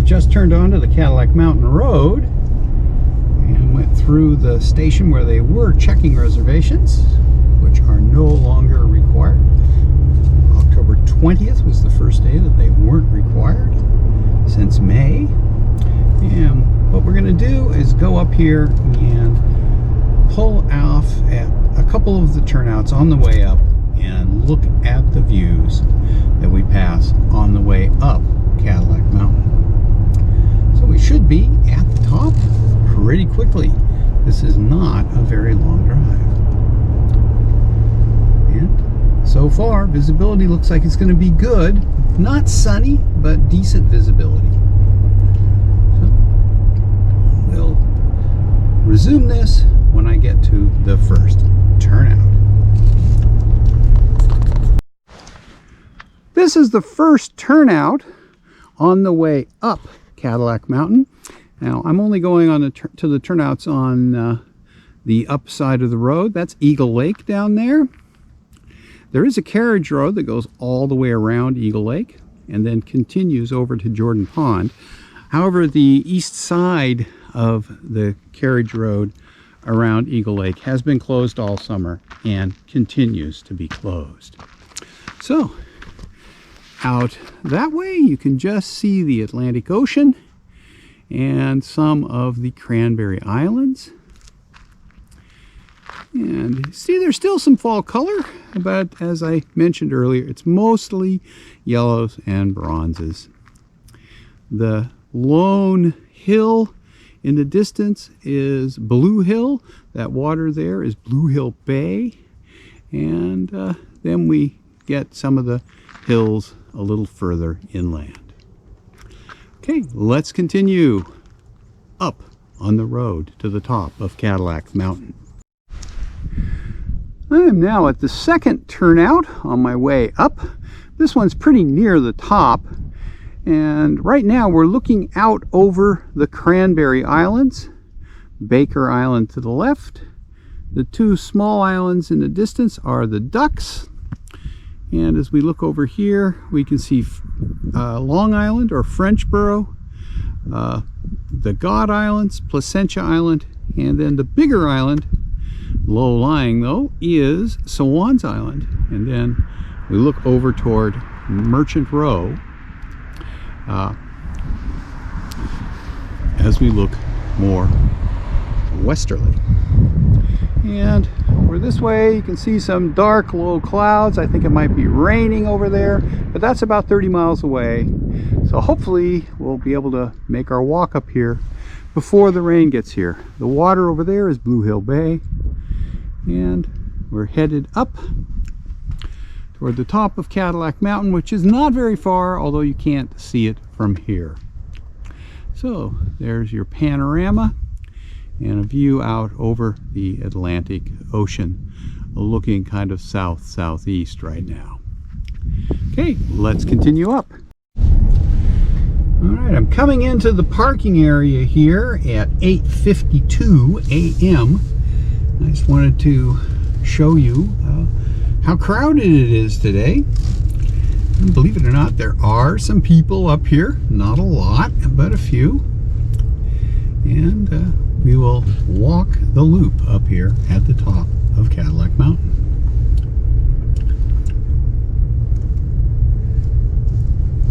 just turned onto the Cadillac Mountain Road and went through the station where they were checking reservations, which are no longer required. October 20th was the first day that they weren't required since May. And what we're going to do is go up here and pull off at a couple of the turnouts on the way up and look at the views that we pass on the way up Cadillac Mountain. So we should be at the top pretty quickly. This is not a very long drive. And so far, visibility looks like it's going to be good. Not sunny, but decent visibility. So we'll resume this when I get to the first turnout. This is the first turnout on the way up Cadillac Mountain. Now I'm only going on to the turnouts on the up side of the road. That's Eagle Lake down there. There is a carriage road that goes all the way around Eagle Lake and then continues over to Jordan Pond. However, the east side of the carriage road around Eagle Lake has been closed all summer and continues to be closed. So out that way you can just see the Atlantic Ocean and some of the Cranberry Islands. And see, there's still some fall color, but as I mentioned earlier, it's mostly yellows and bronzes. The lone hill in the distance is Blue Hill. That water there is Blue Hill Bay. And then we get some of the hills a little further inland. Okay, let's continue up on the road to the top of Cadillac Mountain. I am now at the second turnout on my way up. This one's pretty near the top, and right now we're looking out over the Cranberry Islands, Baker Island to the left. The two small islands in the distance are the Ducks, and as we look over here we can see Long Island or Frenchboro, the God Islands, Placentia Island, and then the bigger island, low-lying though, is Swans Island. And then we look over toward Merchant Row as we look more westerly. And over this way you can see some dark low clouds. I think it might be raining over there, but that's about 30 miles away. So hopefully we'll be able to make our walk up here before the rain gets here. The water over there is Blue Hill Bay, and we're headed up toward the top of Cadillac Mountain, which is not very far, although you can't see it from here. So there's your panorama and a view out over the Atlantic Ocean, looking kind of south-southeast right now. Okay, let's continue up. All right, I'm coming into the parking area here at 8:52 a.m. I just wanted to show you how crowded it is today. And believe it or not, there are some people up here. Not a lot, but a few. And we will walk the loop up here at the top of Cadillac Mountain.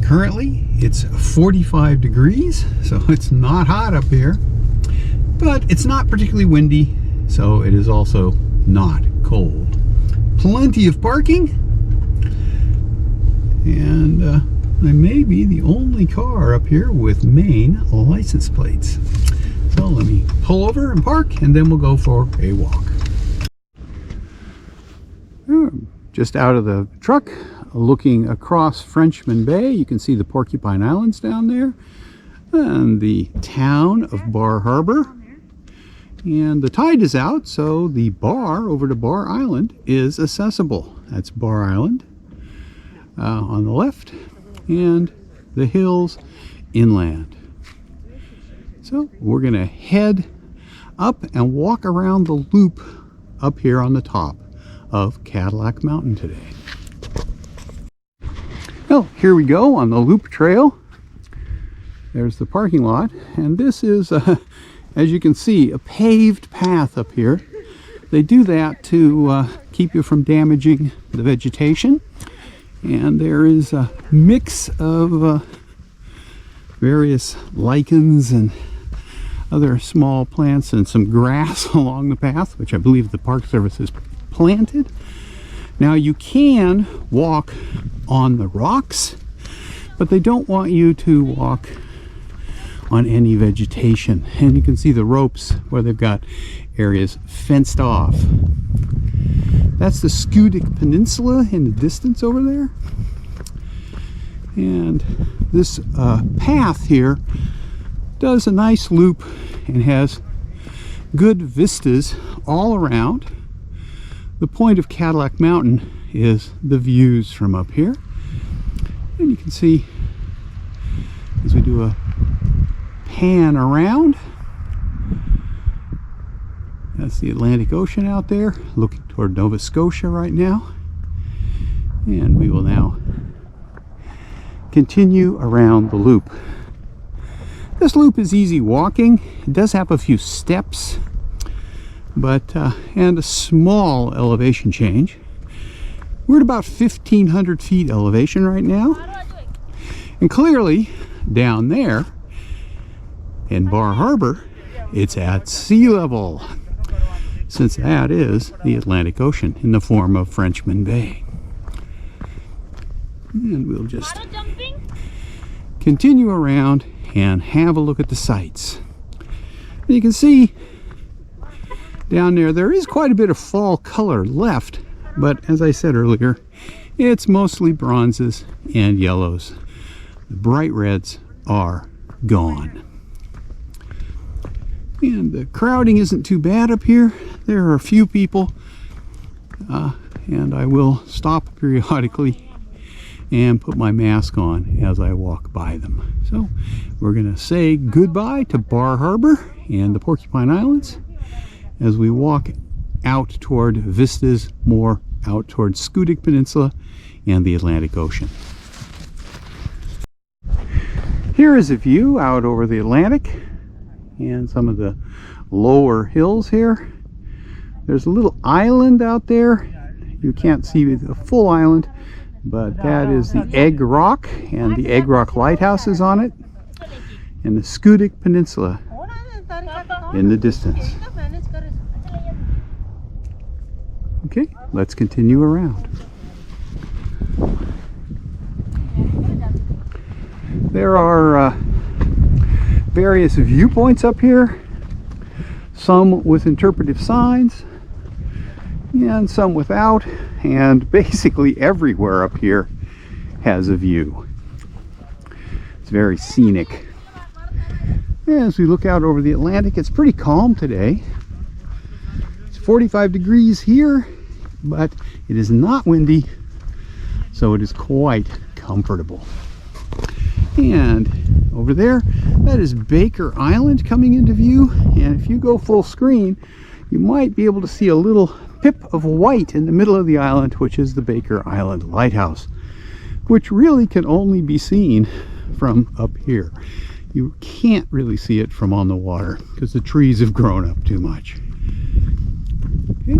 Currently, it's 45 degrees, so it's not hot up here, but it's not particularly windy, so it is also not cold. Plenty of parking, and I may be the only car up here with Maine license plates. So let me pull over and park, and then we'll go for a walk. Just out of the truck, looking across Frenchman Bay, you can see the Porcupine Islands down there, and the town of Bar Harbor. And the tide is out, so the bar over to Bar Island is accessible. That's Bar Island on the left, and the hills inland. So we're going to head up and walk around the loop up here on the top of Cadillac Mountain today. Well, here we go on the loop trail. There's the parking lot, and this is, as you can see, a paved path up here. They do that to keep you from damaging the vegetation. And there is a mix of various lichens and other small plants and some grass along the path, which I believe the Park Service has planted. Now you can walk on the rocks, but they don't want you to walk on any vegetation. And you can see the ropes where they've got areas fenced off. That's the Cadillac Peninsula in the distance over there. And this path here does a nice loop and has good vistas all around. The point of Cadillac Mountain is the views from up here. And you can see as we do a pan around, that's the Atlantic Ocean out there, looking toward Nova Scotia right now. And we will now continue around the loop. This loop is easy walking. It does have a few steps, but and a small elevation change. We're at about 1,500 feet elevation right now. And clearly, down there in Bar Harbor, it's at sea level, since that is the Atlantic Ocean in the form of Frenchman Bay. And we'll just continue around and have a look at the sights. And you can see down there is quite a bit of fall color left, but as I said earlier, it's mostly bronzes and yellows. The bright reds are gone. And the crowding isn't too bad up here. There are a few people, and I will stop periodically and put my mask on as I walk by them. So we're going to say goodbye to Bar Harbor and the Porcupine Islands as we walk out toward vistas more out toward Cadillac Peninsula and the Atlantic Ocean. Here is a view out over the Atlantic and some of the lower hills here. There's a little island out there. You can't see the full island, but that is the Egg Rock, and the Egg Rock Lighthouse is on it, and the Cadillac Peninsula in the distance. Okay, let's continue around. There are various viewpoints up here, some with interpretive signs and some without, and basically everywhere up here has a view. It's very scenic. As we look out over the Atlantic, it's pretty calm today. It's 45 degrees here, but it is not windy, so it is quite comfortable. And over there, that is Baker Island coming into view, and if you go full screen, you might be able to see a little pip of white in the middle of the island, which is the Baker Island Lighthouse, which really can only be seen from up here. You can't really see it from on the water because the trees have grown up too much. Okay.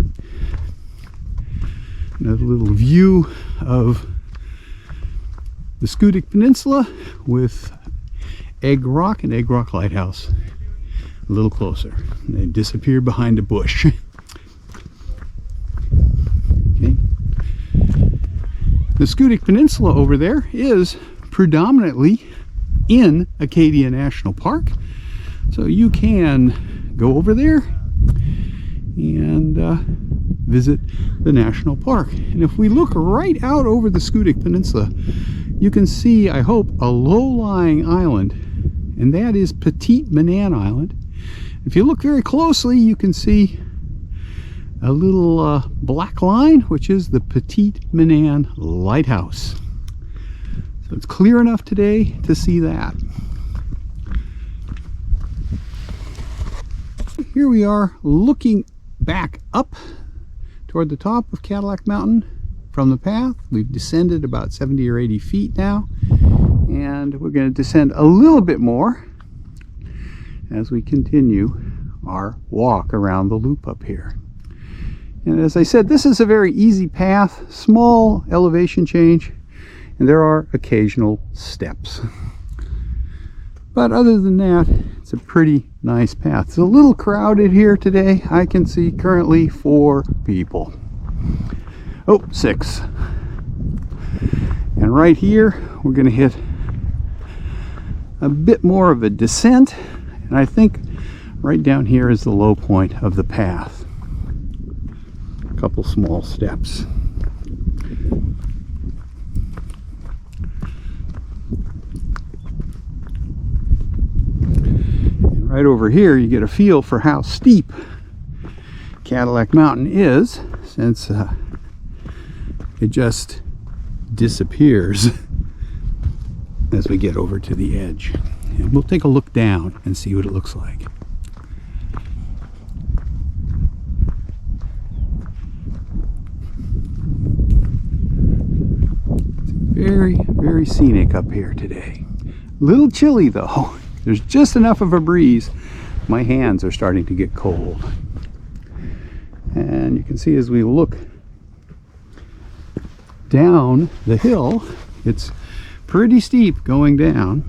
Another little view of the Cadillac Peninsula with Egg Rock and Egg Rock Lighthouse a little closer. They disappear behind a bush. Okay. The Cadillac Peninsula over there is predominantly in Acadia National Park, so you can go over there and visit the national park. And if we look right out over the Cadillac Peninsula, you can see, I hope, a low-lying island, and that is Petite Manan Island. If you look very closely, you can see a little black line, which is the Petite Manan Lighthouse. So it's clear enough today to see that. Here we are looking back up toward the top of Cadillac Mountain from the path. We've descended about 70 or 80 feet now, And we're going to descend a little bit more as we continue our walk around the loop up here. And as I said, this is a very easy path, small elevation change, and there are occasional steps. But other than that, it's a pretty nice path. It's a little crowded here today. I can see currently 4 people. Oh, 6. And right here, we're going to hit a bit more of a descent. And I think right down here is the low point of the path. A couple small steps. And right over here you get a feel for how steep Cadillac Mountain is, since it just disappears as we get over to the edge. And we'll take a look down and see what it looks like. Very, very scenic up here today. A little chilly though. There's just enough of a breeze. My hands are starting to get cold. And you can see as we look down the hill, it's pretty steep going down.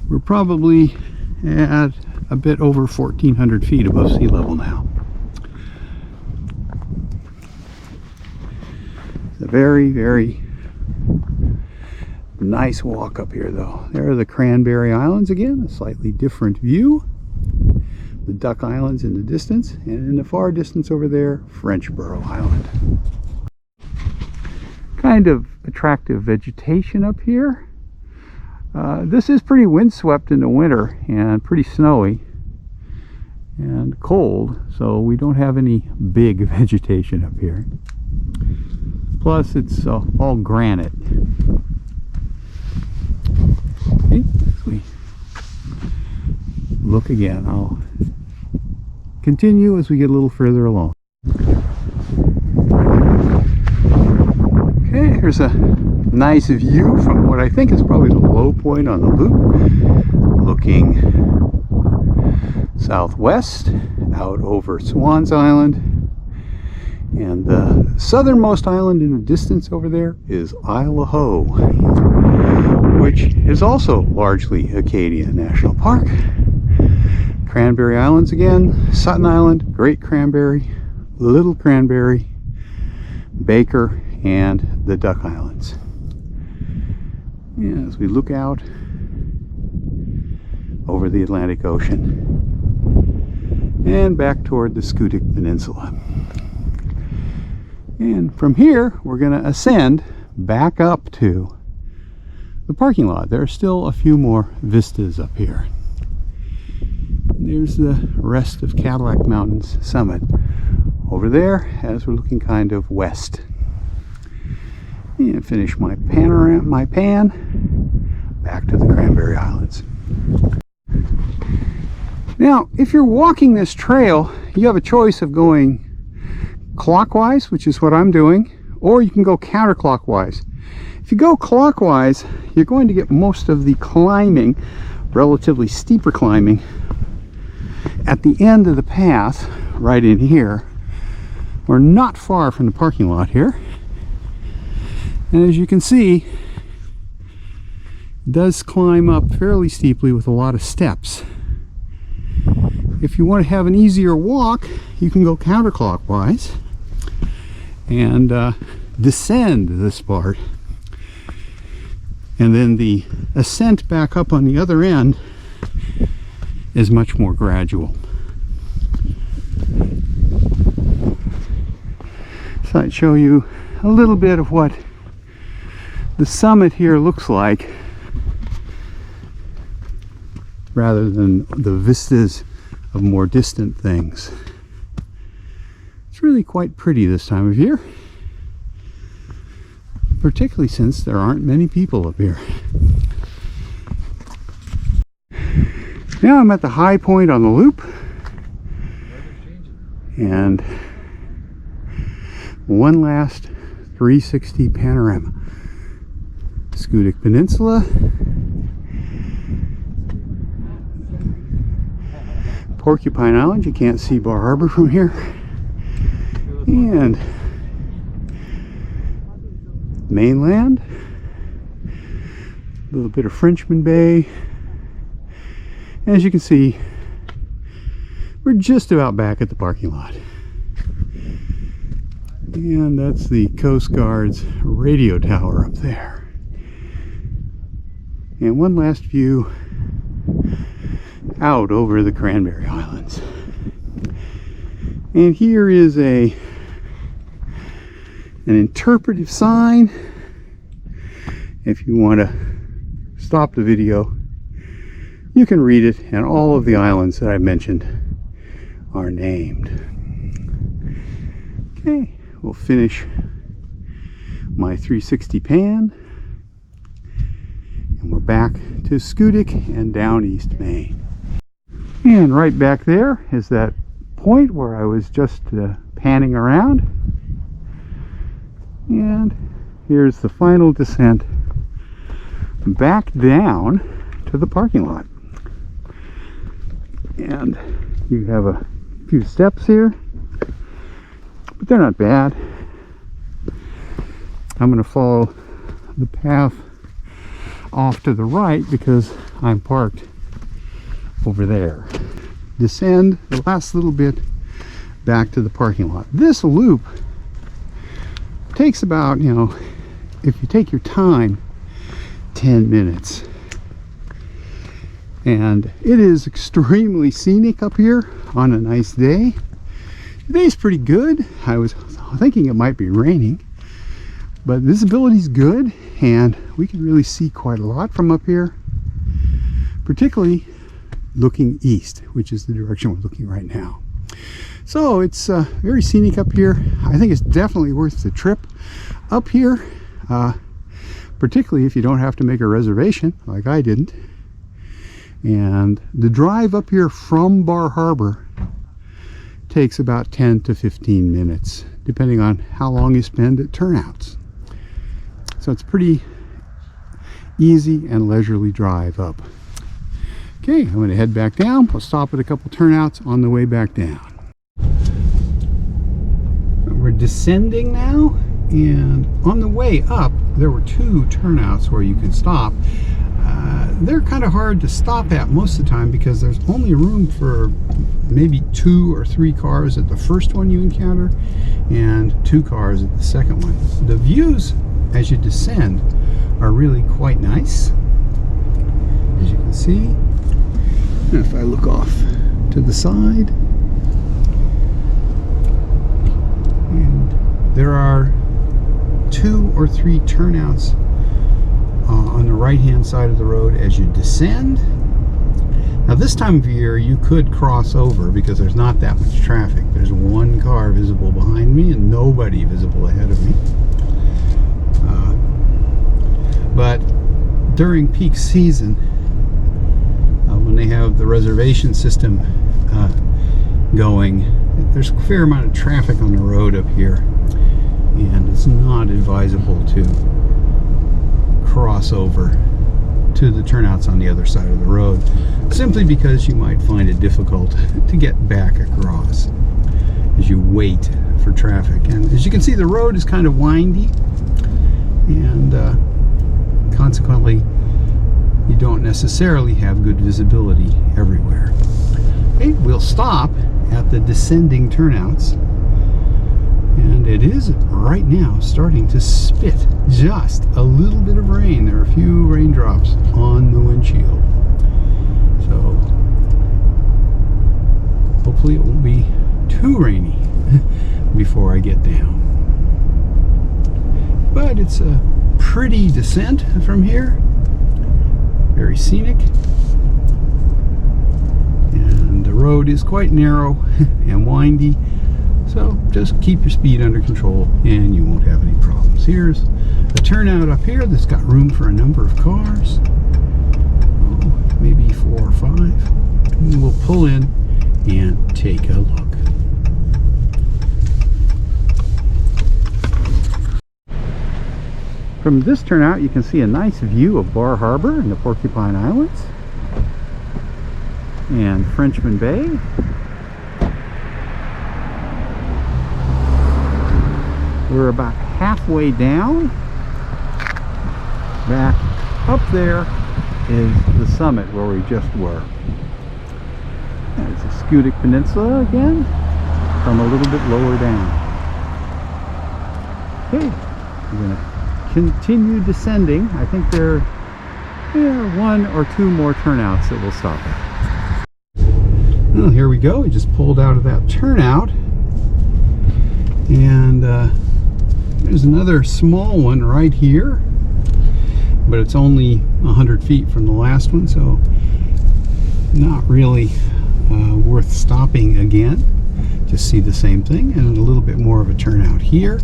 We're probably at a bit over 1,400 feet above sea level now. It's a very, very nice walk up here though. There are the Cranberry Islands again, a slightly different view. The Duck Islands in the distance, and in the far distance over there, Frenchman Island. Kind of attractive vegetation up here. This is pretty windswept in the winter and pretty snowy and cold, so we don't have any big vegetation up here. Plus it's all granite. Okay, as we look again, I'll continue as we get a little further along. Okay, here's a nice view from what I think is probably the low point on the loop, looking southwest out over Swans Island, and the southernmost island in the distance over there is Isle of Ho, which is also largely Acadia National Park. Cranberry Islands again, Sutton Island, Great Cranberry, Little Cranberry, Baker, and the Duck Islands. And as we look out over the Atlantic Ocean and back toward the Scutic Peninsula. And from here, we're going to ascend back up to the parking lot. There are still a few more vistas up here. There's the rest of Cadillac Mountain's summit over there as we're looking kind of west. And finish my pan back to the Cranberry Islands. Now, if you're walking this trail, you have a choice of going clockwise, which is what I'm doing, or you can go counterclockwise. If you go clockwise, you're going to get most of the climbing, relatively steeper climbing, at the end of the path, right in here. We're not far from the parking lot here. And as you can see, it does climb up fairly steeply with a lot of steps. If you want to have an easier walk, you can go counterclockwise and descend this part. And then the ascent back up on the other end is much more gradual. So I'd show you a little bit of what the summit here looks like, rather than the vistas of more distant things. It's really quite pretty this time of year, particularly since there aren't many people up here. Now I'm at the high point on the loop, and one last 360 panorama. Scudic Peninsula. Porcupine Island, you can't see Bar Harbor from here. And mainland. A little bit of Frenchman Bay. As you can see, we're just about back at the parking lot. And that's the Coast Guard's radio tower up there. And one last view out over the Cranberry Islands. And here is an interpretive sign. If you want to stop the video, you can read it, and all of the islands that I've mentioned are named. Okay, we'll finish my 360 pan, and we're back to Scudic and down East Main. And right back there is that point where I was just panning around. And here's the final descent back down to the parking lot. And you have a few steps here, but they're not bad. I'm going to follow the path off to the right because I'm parked over there. Descend the last little bit back to the parking lot. This loop takes about, if you take your time, 10 minutes. And it is extremely scenic up here on a nice day. Today's pretty good. I was thinking it might be raining, but visibility's good and we can really see quite a lot from up here, particularly looking east, which is the direction we're looking right now. So it's very scenic up here. I think it's definitely worth the trip up here, particularly if you don't have to make a reservation like I didn't. And the drive up here from Bar Harbor takes about 10 to 15 minutes, depending on how long you spend at Turnouts. So it's pretty easy and leisurely drive up. Okay, I'm going to head back down. We'll stop at a couple turnouts on the way back down. We're descending now, and on the way up there were 2 turnouts where you can stop. They're kind of hard to stop at most of the time because there's only room for maybe 2 or 3 cars at the first one you encounter and 2 cars at the second one. The views as you descend are really quite nice, as you can see. And if I look off to the side, and there are 2 or 3 turnouts on the right hand side of the road as you descend. Now this time of year you could cross over because there's not that much traffic. There's 1 car visible behind me and nobody visible ahead of me. But during peak season, when they have the reservation system going, there's a fair amount of traffic on the road up here, and it's not advisable to cross over to the turnouts on the other side of the road, simply because you might find it difficult to get back across as you wait for traffic. And as you can see, the road is kind of windy, and consequently you don't necessarily have good visibility everywhere. Okay, we'll stop at the descending turnouts, and it is right now starting to spit just a little bit of rain. There are a few raindrops on the windshield, so hopefully it won't be too rainy before I get down. But it's a pretty descent from here, very scenic, and the road is quite narrow and windy, so just keep your speed under control and you won't have any problems. Here's a turnout up here that's got room for a number of cars, maybe 4 or 5, and we'll pull in and take a look. From this turnout, you can see a nice view of Bar Harbor and the Porcupine Islands and Frenchman Bay. We're about halfway down. Back up there is the summit where we just were. There's the Scudic Peninsula again from a little bit lower down. Okay, we're going to continue descending. I think there are one or two more turnouts that we'll stop at. Well, here we go. We just pulled out of that turnout, and there's another small one right here, but it's only 100 feet from the last one, so not really worth stopping again. Just see the same thing, and a little bit more of a turnout here,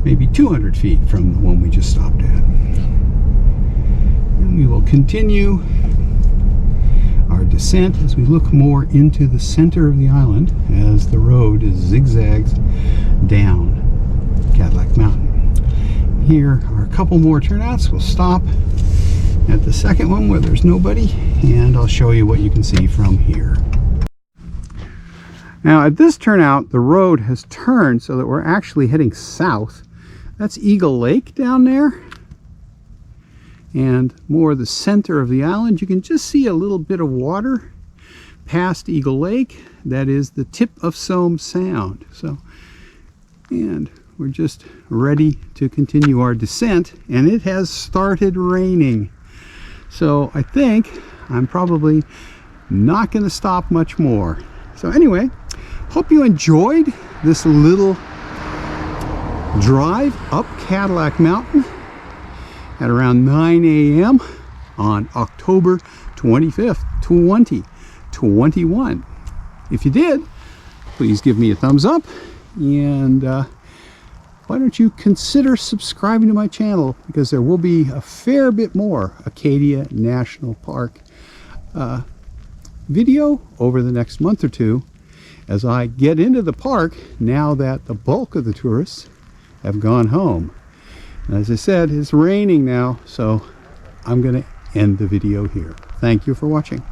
maybe 200 feet from the one we just stopped at. And we will continue our descent as we look more into the center of the island as the road zigzags down Cadillac Mountain. Here are a couple more turnouts. We'll stop at the second one where there's nobody, and I'll show you what you can see from here. Now at this turnout, the road has turned so that we're actually heading south. That's Eagle Lake down there, and more the center of the island. You can just see a little bit of water past Eagle Lake. That is the tip of Somme Sound. And we're just ready to continue our descent, and it has started raining. So I think I'm probably not going to stop much more. So anyway, hope you enjoyed this little drive up Cadillac Mountain at around 9 a.m. on October 25th, 2021. If you did, please give me a thumbs up, and why don't you consider subscribing to my channel, because there will be a fair bit more Acadia National Park video over the next month or two as I get into the park now that the bulk of the tourists have gone home. And as I said, it's raining now, so I'm going to end the video here. Thank you for watching.